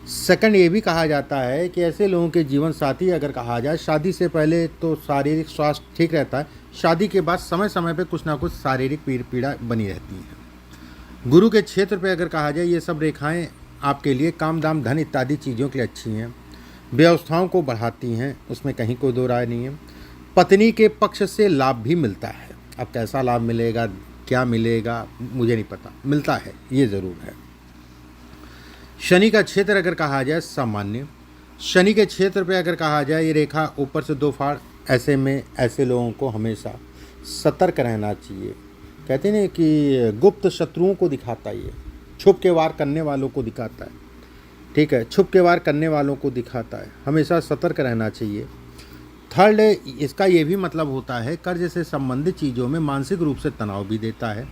Second ये भी कहा जाता है कि ऐसे लोगों के जीवन साथी अगर कहा जाए, शादी से पहले तो शारीरिक स्वास्थ्य ठीक रहता है, शादी के बाद समय समय पे कुछ ना कुछ शारीरिक पीड़ा बनी रहती है। गुरु के क्षेत्र पे अगर कहा जाए, ये सब रेखाएं आपके लिए काम दाम धन इत्यादि चीज़ों के लिए अच्छी हैं, व्यवस्थाओं को बढ़ाती हैं, उसमें कहीं कोई दो राय नहीं है। पत्नी के पक्ष से लाभ भी मिलता है। अब कैसा लाभ मिलेगा, क्या मिलेगा, मुझे नहीं पता, मिलता है ये ज़रूर है। शनि का क्षेत्र अगर कहा जाए सामान्य, शनि के क्षेत्र पे अगर कहा जाए, ये रेखा ऊपर से दो फाड़, ऐसे में ऐसे लोगों को हमेशा सतर्क रहना चाहिए। कहते हैं कि गुप्त शत्रुओं को दिखाता है, ये छुप के वार करने वालों को दिखाता है, ठीक है, छुप के वार करने वालों को दिखाता है, हमेशा सतर्क रहना चाहिए। थर्ड, इसका ये भी मतलब होता है कर्ज से संबंधित चीज़ों में मानसिक रूप से तनाव भी देता है।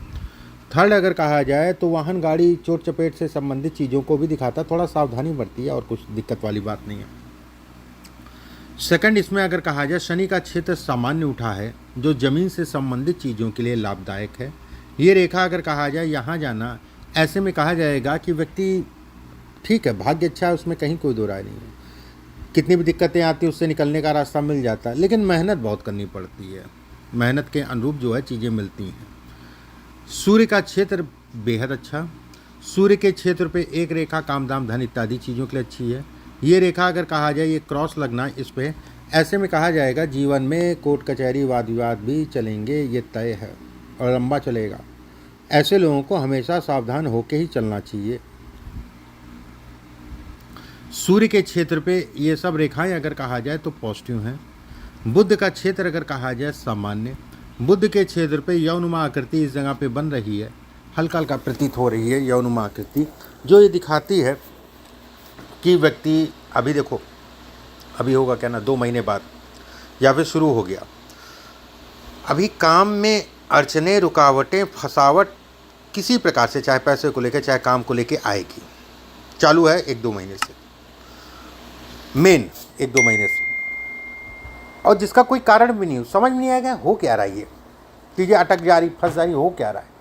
थर्ड अगर कहा जाए तो वाहन गाड़ी चोट चपेट से संबंधित चीज़ों को भी दिखाता है, थोड़ा सावधानी बरती है और कुछ दिक्कत वाली बात नहीं है। सेकंड, इसमें अगर कहा जाए शनि का क्षेत्र सामान्य उठा है, जो ज़मीन से संबंधित चीज़ों के लिए लाभदायक है। ये रेखा अगर कहा जाए यहाँ जाना, ऐसे में कहा जाएगा कि व्यक्ति ठीक है, भाग्य अच्छा है, उसमें कहीं कोई दो राय नहीं है, कितनी भी दिक्कतें आती हैं उससे निकलने का रास्ता मिल जाता है, लेकिन मेहनत बहुत करनी पड़ती है, मेहनत के अनुरूप जो है चीज़ें मिलती हैं। सूर्य का क्षेत्र बेहद अच्छा, सूर्य के क्षेत्र पे एक रेखा काम दाम धन इत्यादि चीज़ों के लिए अच्छी है। ये रेखा अगर कहा जाए, ये क्रॉस लगना इस पे, ऐसे में कहा जाएगा जीवन में कोर्ट कचहरी वाद विवाद भी चलेंगे, ये तय है और लंबा चलेगा। ऐसे लोगों को हमेशा सावधान होकर ही चलना चाहिए। सूर्य के क्षेत्र पे ये सब रेखाएं अगर कहा जाए तो पॉजिटिव हैं। बुध का क्षेत्र अगर कहा जाए सामान्य, बुध के क्षेत्र पे यौनुमा आकृति इस जगह पे बन रही है, हल्का हल्का प्रतीत हो रही है यौनुमा आकृति, जो ये दिखाती है कि व्यक्ति अभी देखो, अभी होगा क्या ना 2 महीने बाद या फिर शुरू हो गया, अभी काम में अड़चने रुकावटें फंसावट किसी प्रकार से, चाहे पैसे को लेकर चाहे काम को लेकर आएगी, चालू है 1-2 महीने से, मेन 1-2 महीने से, और जिसका कोई कारण भी नहीं, समझ में नहीं आएगा हो क्या रहा है, ये चीज़ें अटक जा रही, फंस जा रही, हो क्या रहा है,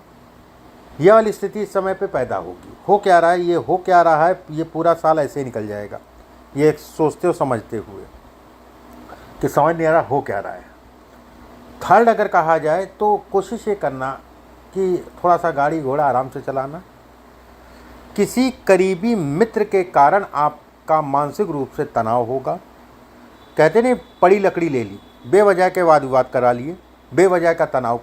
ये वाली स्थिति इस समय पे पैदा होगी। हो क्या रहा है, ये हो क्या रहा है, ये पूरा साल ऐसे ही निकल जाएगा, ये सोचते हो समझते हुए कि समझ नहीं आ रहा हो क्या रहा है। थर्ड अगर कहा जाए तो कोशिश ये करना कि थोड़ा सा गाड़ी घोड़ा आराम से चलाना। किसी करीबी मित्र के कारण आपका मानसिक रूप से तनाव होगा। कहते नहीं, पड़ी लकड़ी ले ली, बेवजह के वाद विवाद करा लिए, बेवजह का तनाव